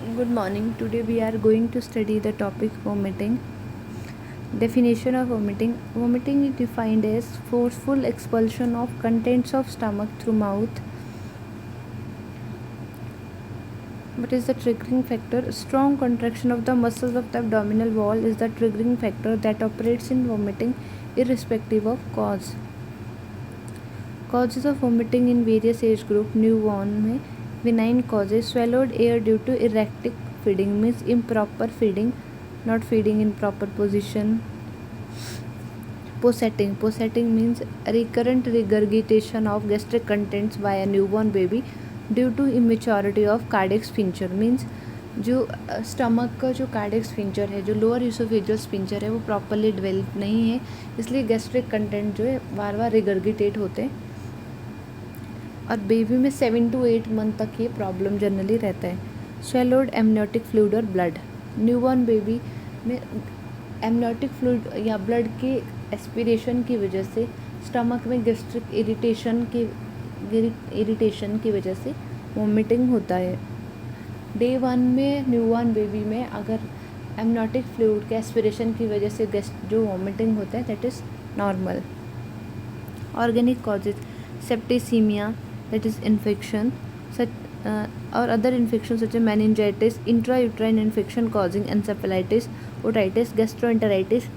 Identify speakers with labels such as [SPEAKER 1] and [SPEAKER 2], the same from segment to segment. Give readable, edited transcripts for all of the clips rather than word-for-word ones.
[SPEAKER 1] Good morning. Today we are going to study the topic vomiting. Definition of vomiting. Vomiting is defined as forceful expulsion of contents of stomach through mouth. What is the triggering factor? Strong contraction of the muscles of the abdominal wall is the triggering factor that operates in vomiting irrespective of cause. Causes of vomiting in various age group. Newborn में benign causes, swallowed air due to erratic feeding means improper feeding, not feeding in proper position. Possetting means recurrent regurgitation of gastric contents by a newborn baby due to immaturity of cardiac sphincter means जो stomach का जो cardiac sphincter है, जो lower यूसोफेजियल sphincter है, वो properly develop नहीं है, इसलिए गैस्ट्रिक कंटेंट जो है बार बार रिगर्गिटेट होते हैं और बेबी में 7 to 8 मंथ तक ये प्रॉब्लम जनरली रहता है. स्वेलोड एमनियोटिक फ्लूइड और ब्लड. न्यूबॉर्न बेबी में एमनियोटिक फ्लूइड या ब्लड के एस्पिरेशन की वजह से स्टमक में गैस्ट्रिक इरिटेशन की वजह से वोमिटिंग होता है. डे 1 में न्यूबॉर्न बेबी में अगर एमनियोटिक फ्लूइड के एस्पिरेशन की वजह से जो वोमिटिंग होता है that is normal. Organic causes. Septicaemia that is infection or other infections such as meningitis, intrauterine infection causing encephalitis, otitis, gastroenteritis,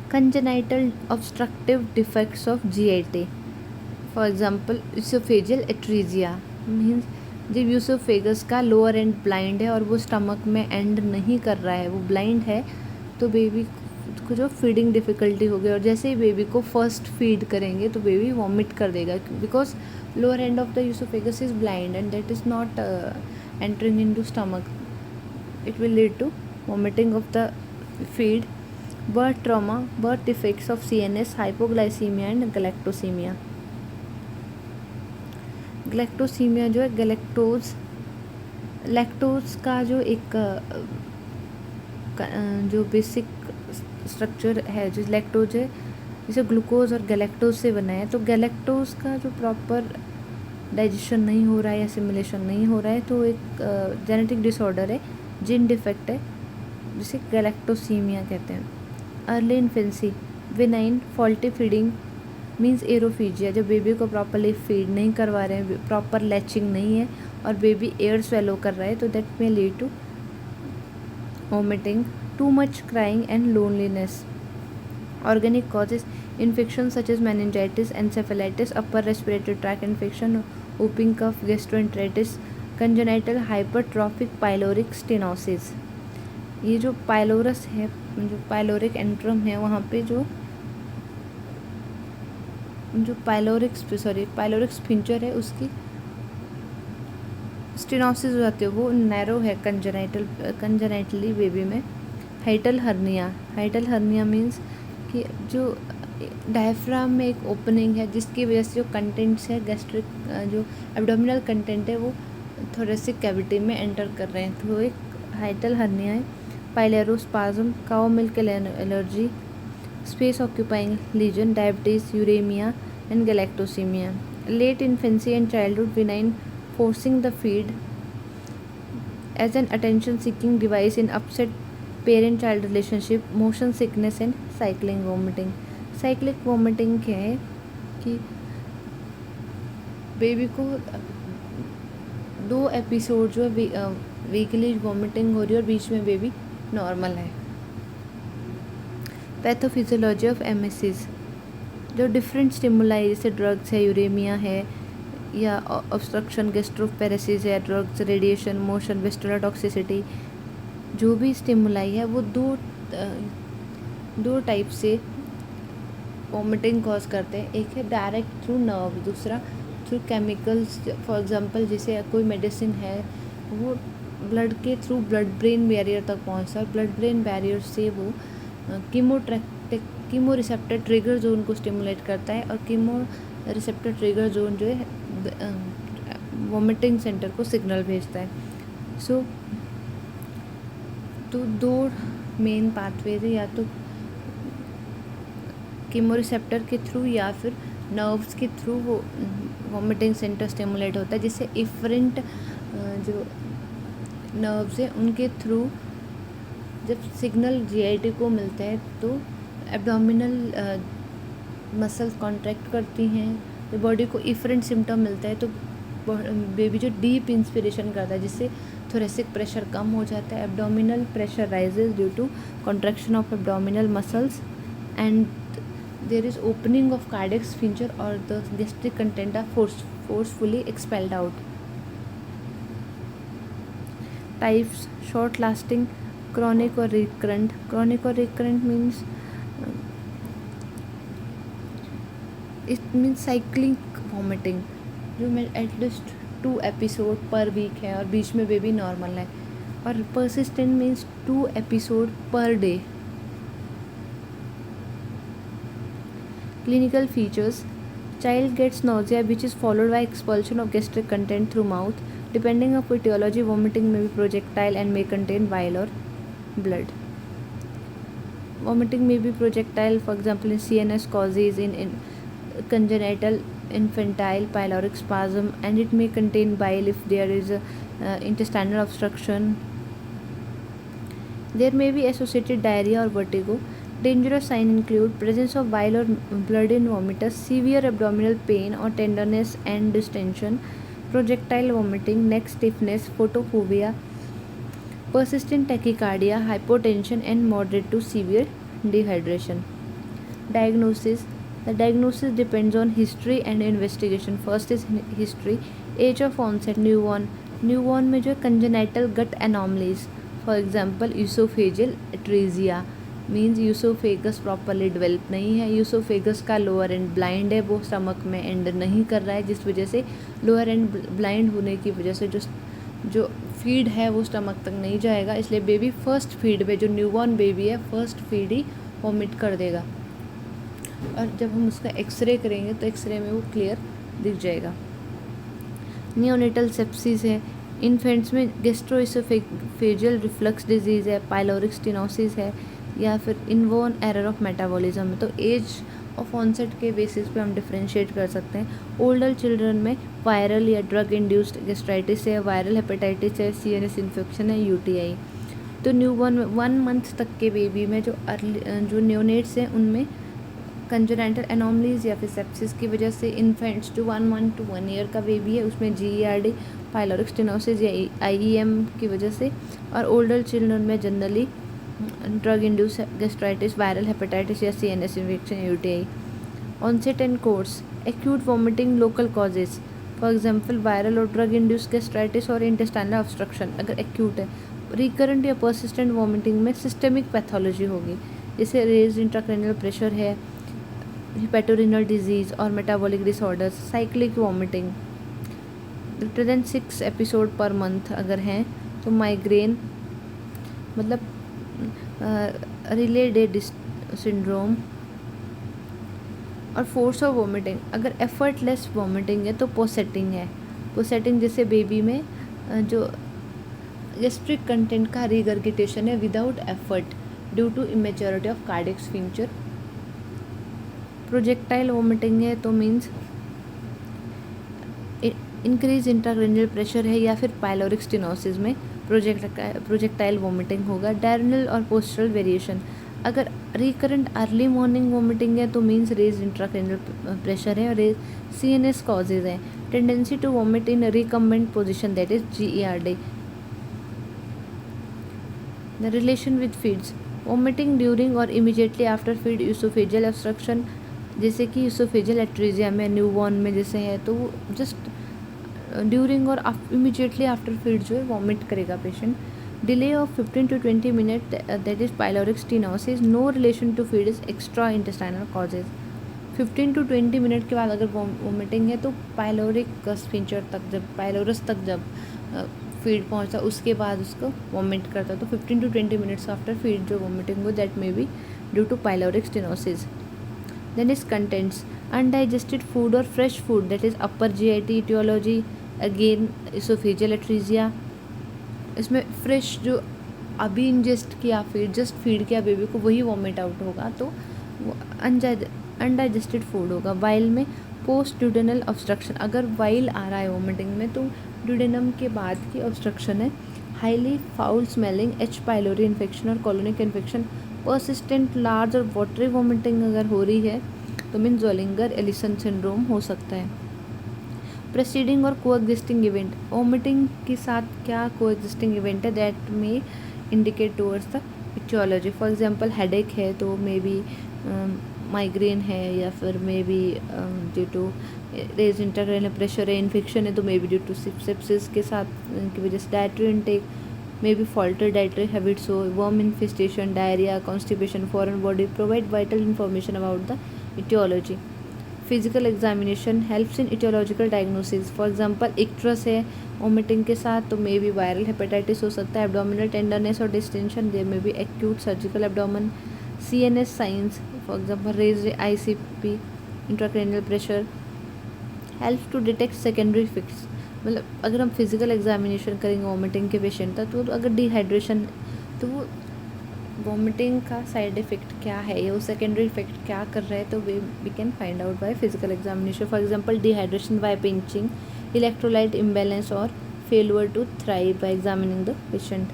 [SPEAKER 1] congenital obstructive defects of GIT. For example, esophageal atresia means जब oesophagus का lower and blind है और वो stomach में and नहीं कर रहा है, वो ब्लाइंड है, तो बेबी को जो फीडिंग डिफ़िकल्टी हो गई और जैसे ही बेबी को फर्स्ट फीड करेंगे तो बेबी वॉमिट कर देगा because lower end of the oesophagus is blind end that is not entering in to stomach. It will lead to vomiting of the feed. Birth trauma. Birth defects of CNS, hypoglycaemia and galactosaemia. Galactosaemia जो है lactose का जो एक जो basic structure है, जो lactose है जिसे ग्लूकोज और गैलेक्टोज से बना है, तो गैलेक्टोज का जो प्रॉपर डाइजेशन नहीं हो रहा है या सिमुलेशन नहीं हो रहा है तो एक जेनेटिक डिसऑर्डर है, जीन डिफेक्ट है, जिसे गैलेक्टोसीमिया कहते हैं. Early infancy. विनाइन फॉल्टी फीडिंग मीन्स एरोफीजिया. जब बेबी को प्रॉपरली फीड नहीं करवा रहे हैं, प्रॉपर लैचिंग नहीं है और बेबी एयर स्वेलो कर रहा है तो that may lead to vomiting. Too much crying and loneliness. Organic causes. Infections such as meningitis, encephalitis, upper respiratory tract infection, whooping cough, gastroenteritis, congenital hypertrophic pyloric stenosis. ये जो pylorus है, जो pyloric antrum है, वहाँ पे जो pyloric sphincter है उसकी स्टेनोसिस हो जाती है, वो नैरो है कंजेनाइटली बेबी में. हाइटल हर्निया मीन्स कि जो डायफ्राम में एक ओपनिंग है जिसकी वजह से जो कंटेंट्स है गैस्ट्रिक जो एब्डोमिनल कंटेंट है वो थोरेसिक कैविटी में एंटर कर रहे हैं, तो एक हाइटल हर्निया है. Pylorospasm. Cow milk allergy. Space occupying lesion. Diabetes, uraemia and galactosaemia. Late infancy and childhood. विनाइन forcing the feed as an attention seeking device in upset parent child relationship. Motion sickness and cyclic vomiting क्या है कि baby को 2 episode जो है weekly vomiting हो रही है और बीच में बेबी नॉर्मल है. Pathophysiology of MSCs. जो डिफरेंट स्टिमुलाई जैसे ड्रग्स है, यूरेमिया है या ऑब्स्ट्रक्शन, गैस्ट्रोपेरेसिस है, ड्रग्स, रेडिएशन, मोशन, वेस्टुलर टॉक्सिसिटी, जो भी स्टिमुलाई है वो दो टाइप से वॉमिटिंग कॉज करते हैं. एक है डायरेक्ट थ्रू नर्व, दूसरा थ्रू केमिकल्स. फॉर एग्जांपल जैसे कोई मेडिसिन है वो ब्लड के थ्रू ब्लड ब्रेन बैरियर तक पहुंचता है, ब्लड ब्रेन बैरियर से वो कीमो रिसेप्टर ट्रिगर जोन को स्टिमुलेट करता है और कीमो रिसेप्टर ट्रिगर जोन जो है वॉमिटिंग सेंटर को सिग्नल भेजता है. तो 2 मेन पाथवेज है, या तो कीमो रिसेप्टर के थ्रू या फिर नर्व्स के थ्रू वो वॉमिटिंग सेंटर स्टिमुलेट होता है, जिससे इफरेंट जो नर्व्स हैं उनके थ्रू जब सिग्नल जीआईटी को मिलता है तो एब्डोमिनल मसल्स कॉन्ट्रैक्ट करती हैं, जब बॉडी को इफरेंट सिम्टम मिलता है तो बेबी जो डीप इंस्पिरेशन करता है जिससे थोरेसिक प्रेशर कम हो जाता है, abdominal pressure rises due to contraction of abdominal muscles and there is opening of cardiac sphincter और the gastric content are forcefully expelled out. Types: short lasting, chronic or recurrent. Chronic or recurrent means it means cyclic vomiting जो में at least 2 episode पर week है और बीच में baby normal है, और persistent means 2 episode per day. Clinical features: child gets nausea which is followed by expulsion of gastric content through mouth. Depending on etiology, vomiting may be projectile and may contain bile or blood. Vomiting may be projectile, for example, in CNS causes, in congenital infantile pyloric spasm, and it may contain bile if there is a intestinal obstruction. There may be associated diarrhea or vertigo. Dangerous signs include presence of bile or blood in vomitus, severe abdominal pain or tenderness and distension, projectile vomiting, neck stiffness, photophobia, persistent tachycardia, hypotension, and moderate to severe dehydration. Diagnosis: the diagnosis depends on history and investigation. First is history. Age of onset: newborn. Newborn में जो congenital gut anomalies, for example esophageal atresia means oesophagus properly develop नहीं है, oesophagus का lower and blind है, वो stomach में enter नहीं कर रहा है, जिस वजह से लोअर एंड ब्लाइंड होने की वजह से जो फीड है वो स्टमक तक नहीं जाएगा, इसलिए बेबी फर्स्ट फीड में जो न्यूबॉर्न बेबी है फर्स्ट फीड ही वॉमिट कर देगा, और जब हम उसका एक्सरे करेंगे तो एक्सरे में वो क्लियर दिख जाएगा. नियोनेटल सेप्सिस है, इन्फेंट्स में गैस्ट्रोइसोफेजियल रिफ्लक्स डिजीज़ है, पाइलोरिक स्टेनोसिस है, या फिर इनबोर्न एरर ऑफ मेटाबॉलिज्म है. तो एज ऑफ ऑनसेट के बेसिस पे हम डिफ्रेंशिएट कर सकते हैं. ओल्डर चिल्ड्रन में वायरल या ड्रग इंड्यूस्ड गैस्ट्राइटिस है, वायरल हेपेटाइटिस है, सीएनएस इन्फेक्शन है, यूटीआई. तो न्यूबॉर्न में 1 मंथ तक के बेबी में जो न्योनेट्स हैं उनमें कंजेनिटल एनोमलीज या फिर सेप्सिस की वजह से, इन्फेंट्स जो 1 मंथ टू 1 ईयर का बेबी है उसमें जीईआरडी, पाइलोरिक स्टेनोसिस या आईईएम की वजह से, और ओल्डर चिल्ड्रन में generally drug induced gastritis, viral hepatitis या CNS infection, UTI. Onset and course: acute vomiting, local causes, for example viral और ड्रग इंड्यूस गैस्ट्राइटिस और इंटेस्टाइनल ऑब्स्ट्रक्शन अगर एक्यूट है. रिकरेंट या परसिस्टेंट वॉमिटिंग में सिस्टेमिक पैथोलॉजी होगी, जैसे रेज इंट्राक्रैनियल प्रेशर है, हिपेटोरिनल डिजीज़ और metabolic disorders. Cyclic vomiting greater than 6 episode per month अगर हैं तो माइग्रेन मतलब रिले डे सिंड्रोम. और फोर्स ऑफ वॉमिटिंग अगर एफर्टलेस वॉमिटिंग है तो पोसेटिंग है. पोसेटिंग जैसे बेबी में जो गैस्ट्रिक कंटेंट का रिगर्गिटेशन है without effort due to immaturity of cardiac sphincter. Projectile vomiting है तो मीन्स इंक्रीज इंट्राक्रैनियल प्रेशर है या फिर पाइलोरिक स्टेनोसिस में प्रोजेक्टाइल वॉमिटिंग होगा. डायरेनल और पोस्टरल वेरिएशन अगर रिकरेंट अर्ली मॉर्निंग वॉमिटिंग है तो मीन्स रेज इंट्राक्रैनियल प्रेशर है और रेज सीएनएस कॉजेज हैं. Tendency to vomit in recumbent position that is GERD. The relation with feeds: vomiting during और immediately after feed oesophageal obstruction, जैसे कि यूसोफेजियल एट्रीजिया में newborn में जैसे है तो वो जस्ट ड्यूरिंग और इमीडिएटली आफ्टर फीड जो है वॉमिट करेगा patient. Delay of 15 to 20 minute that is pyloric stenosis. No relation to feed is extra intestinal causes. 15 to 20 minute के बाद अगर वॉमिटिंग है तो पाइलोरिक स्फिंक्टर तक जब पाइलोरस तक जब फीड पहुंचता उसके बाद उसको वॉमिट करता है. तो 15 to 20 मिनट्स आफ्टर फीड जो वॉमिटिंग हो that may be due to pyloric stenosis. Then is contents: undigested food और fresh food that is upper GIT aetiology, again oesophageal atresia. इसमें फ्रेश जो अभी इंजेस्ट किया फीड जस्ट फीड किया baby को वही वॉमिट आउट होगा तो वो अनडाइजेस्टेड फूड होगा. वाइल में पोस्ट ड्यूडेनल ऑब्स्ट्रक्शन अगर वाइल आ रहा है वॉमिटिंग में तो ड्यूडेनम के बाद की ऑब्स्ट्रक्शन है. Highly foul smelling H pylori infection और कॉलोनिक इन्फेक्शन, पर्सिस्टेंट लार्ज और वाटरी वॉमिटिंग अगर हो रही है तो मीन ज़ोलिंगर एलिसन सिंड्रोम हो सकता है। प्रेसीडिंग और कोएग्जिस्टिंग इवेंट, वॉमिटिंग के साथ क्या कोएग्जिस्टिंग इवेंट है दैट में indicate towards the aetiology. For example headache है तो मे बी माइग्रेन है, या फिर may be due to raised intracranial pressure है, इन्फेक्शन है तो may be due to sepsis के साथ की वजह से, dietary intake may be faulty dietary habits हो, worm infestation, diarrhoea, constipation, foreign body provide vital information about the aetiology. Physical examination helps in aetiological diagnosis. For example इक्ट्रस है vomiting के साथ तो मे बी वायरल हेपेटाइटिस हो सकता है। Abdominal tenderness और distension, there may be acute surgical abdomen. CNS signs, for example raise ICP, intracranial pressure, help to detect secondary effects. मतलब अगर हम फिजिकल एग्जामिनेशन करेंगे वोमिटिंग के पेशेंट का तो अगर डिहाइड्रेशन, तो वो वॉमिटिंग का साइड इफ़ेक्ट क्या है या वो सेकेंडरी इफेक्ट क्या कर रहा है, तो we can find out by physical examination. For example dehydration by pinching, electrolyte imbalance और failure to thrive by examining the patient.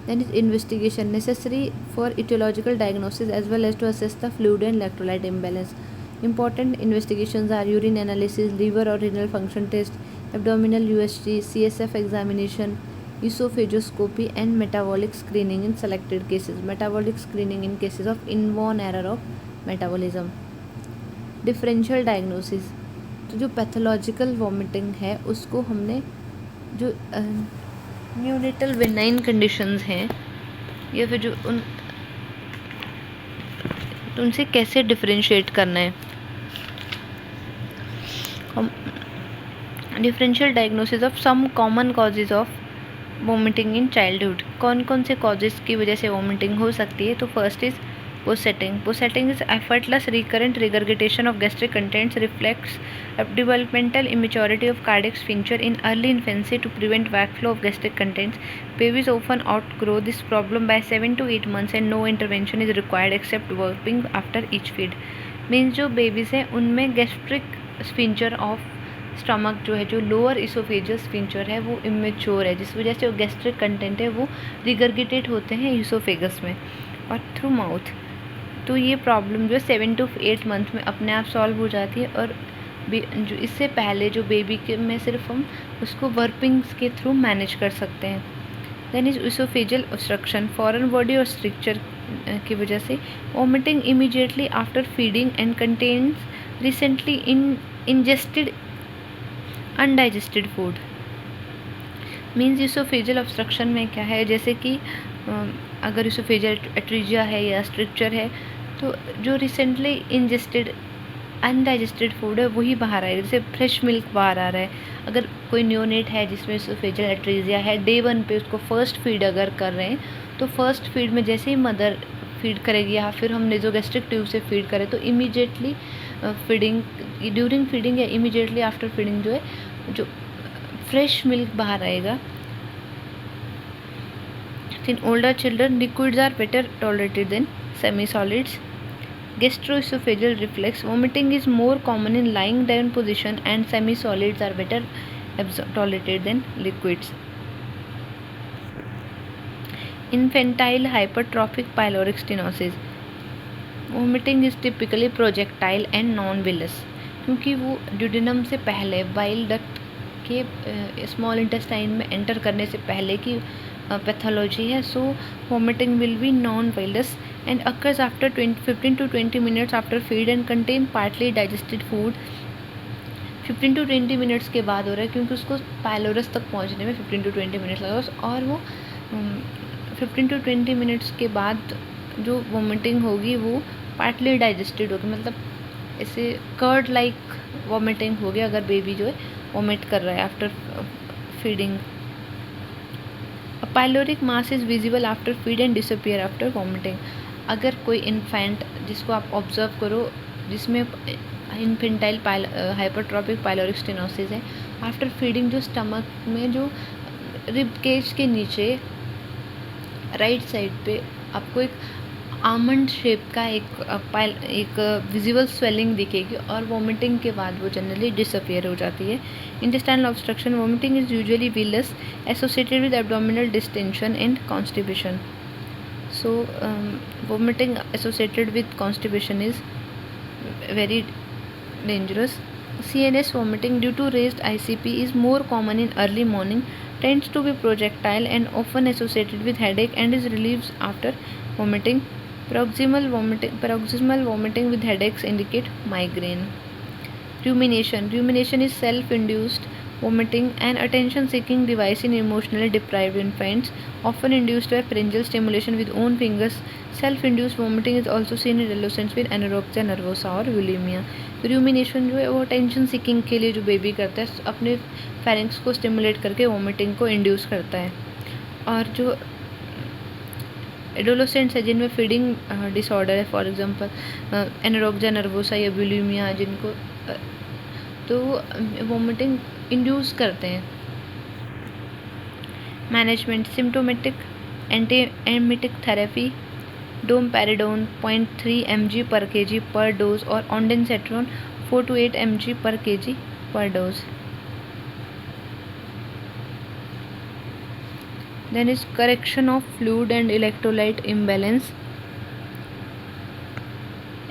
[SPEAKER 1] Then is investigation necessary for etiological diagnosis as well as to assess the fluid and electrolyte imbalance. Important investigations are urine analysis, liver or renal function test, abdominal USG, CSF examination, esophagoscopy and metabolic screening in selected cases. Metabolic screening in cases of inborn error of metabolism. Differential diagnosis, तो जो pathological vomiting है उसको हमने जो neonatal वेनाइन conditions हैं या फिर जो उनसे कैसे डिफरेंशिएट करना है। Differential diagnosis of some common causes of vomiting in childhood, कौन कौन से कॉजेज़ की वजह से वॉमिटिंग हो सकती है। तो first is posseting. Posseting is effortless recurrent regurgitation of gastric contents, reflex developmental immaturity of cardiac sphincter in early infancy to prevent backflow of gastric contents. Babies often outgrow this problem by 7 to 8 months and no intervention is required except burping after each feed. Means जो babies हैं उनमें gastric स्फिंचर of stomach जो है, जो lower इसोफेजियस स्फिंचर है वो immature है, जिस वजह से जो गैस्ट्रिक कंटेंट है वो रिगर्गिटेट होते हैं इसोफेगस में और थ्रू माउथ। तो ये प्रॉब्लम जो है 7 to 8 मंथ में अपने आप सॉल्व हो जाती है। और जो इससे पहले जो बेबी के में सिर्फ हम उसको वर्पिंग्स के थ्रू मैनेज कर सकते हैं। Then is oesophageal obstruction, foreign body और स्ट्रक्चर की वजह से vomiting immediately after feeding and contents recently ingested undigested food. Means oesophageal obstruction में क्या है, जैसे कि अगर इसोफेजियल एट्रीजिया है या स्ट्रक्चर है तो जो रिसेंटली इंजेस्टेड अनडाइजेस्टेड फूड है वही बाहर आएगा। जैसे फ्रेश मिल्क बाहर आ रहा है, अगर कोई न्योनेट है जिसमें इसोफेजियल एट्रीजिया है, डे 1 पे उसको फर्स्ट फीड अगर कर रहे हैं तो फर्स्ट फीड में जैसे ही मदर फीड करेगी या फिर हम नेज़ोगैस्ट्रिक ट्यूब से फीड करें तो इमीडिएटली फीडिंग, ड्यूरिंग फीडिंग या इमीडिएटली आफ्टर फीडिंग जो है जो फ्रेश मिल्क बाहर आएगा। In older children, liquids are better tolerated than semi-solids. Gastroesophageal reflex, vomiting is more common in lying down position and semi-solids are better tolerated than liquids. Infantile hypertrophic pyloric stenosis, vomiting is typically projectile and non-villous, क्योंकि वो duodenum से पहले bile duct के small intestine में enter करने से पहले की पैथोलॉजी है। So vomiting will be non bilious and occurs after 15 to 20 minutes after feed and contain partly digested food. 15 to 20 minutes के बाद हो रहा है क्योंकि उसको पाइलोरस तक पहुंचने में 15 to 20 मिनट्स लगा, और वो 15 to 20 मिनट्स के बाद जो वॉमिटिंग होगी वो पार्टली डाइजेस्टेड होगी, मतलब ऐसे कर्ड लाइक वॉमिटिंग होगी अगर बेबी जो है वॉमिट कर रहा है after feeding. Pyloric mass is visible after feed and disappear after vomiting. अगर कोई इन्फेंट जिसको आप ऑब्जर्व करो जिसमें इन्फेंटाइल हाइपरट्रॉपिक पाइलोरिक स्टेनोसिस है, आफ्टर फीडिंग जो स्टमक में जो रिब केज के नीचे राइट साइड पे आपको एक आमंड शेप का एक विजिबल स्वेलिंग दिखेगी और वोमिटिंग के बाद वो जनरली डिसअपियर हो जाती है। Intestinal obstruction, vomiting is usually villous associated with abdominal distension and constipation. So vomiting associated with constipation is very dangerous. CNS vomiting due to raised ICP is more common in early morning, tends to be projectile and often associated with headache and is relieved after vomiting. Paroxysmal vomiting with headaches indicate migraine. Rumination is self-induced vomiting, an attention-seeking device in emotionally deprived infants, often induced by pharyngeal stimulation with own fingers. Self-induced vomiting is also seen in adolescents with anorexia nervosa और bulimia. Rumination जो है वो attention seeking के लिए जो baby करता है अपने pharynx को stimulate करके vomiting को induce करता है। और जो एडोलोसेंट्स है जिनमें फीडिंग डिसऑर्डर है, फॉर एग्जांपल एनोरेक्सिया नर्वोसा या बुलिमिया, जिनको तो वोमिटिंग इंड्यूस करते हैं। Management, symptomatic anti emetic therapy, domperidone 0.3 mg पर kg पर डोज और ऑन्डेंसेट्रोन 4 to 8 mg पर kg पर dose. Then is correction of fluid and electrolyte imbalance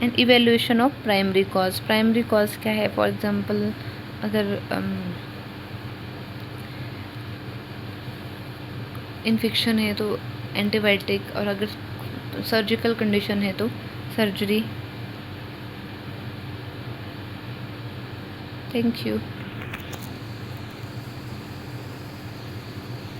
[SPEAKER 1] and evaluation of primary cause. Primary cause क्या है? For example अगर इन्फेक्शन है तो एंटीबायोटिक, और अगर सर्जिकल कंडीशन है तो सर्जरी। Thank you.